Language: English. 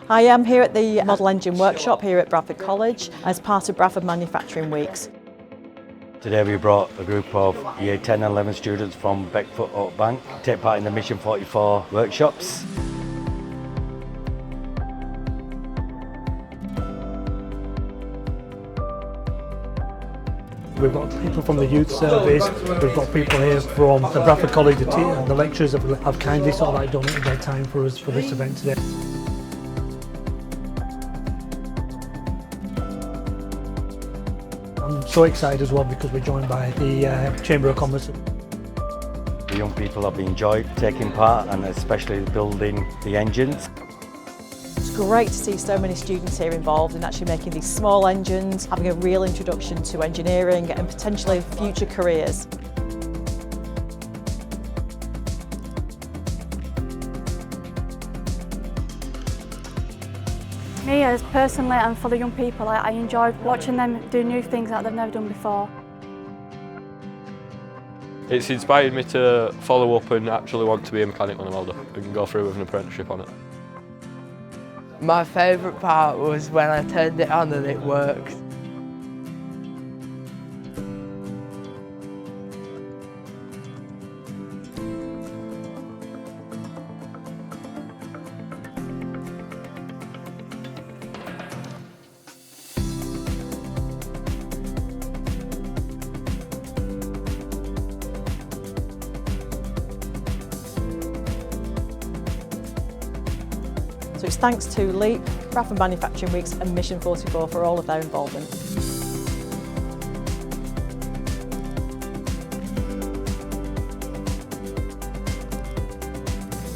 I am here at the Model Engine Workshop here at Bradford College as part of Bradford Manufacturing Weeks. Today we brought a group of Year 10 and 11 students from Beckford Bank to take part in the Mission 44 workshops. We've got people from the youth service, we've got people here from the Bradford College, the lecturers have kindly sort of like donated their time for us for this event today. I'm so excited as well because we're joined by the Chamber of Commerce. The young people have enjoyed taking part and especially building the engines. It's great to see so many students here involved in actually making these small engines, having a real introduction to engineering and potentially future careers. Me, as personally and for the young people, I enjoy watching them do new things that they've never done before. It's inspired me to follow up and actually want to be a mechanic on a welder and go through with an apprenticeship on it. My favourite part was when I turned it on and it worked. So it's thanks to LEAP, Bradford Manufacturing Weeks and Mission 44 for all of their involvement.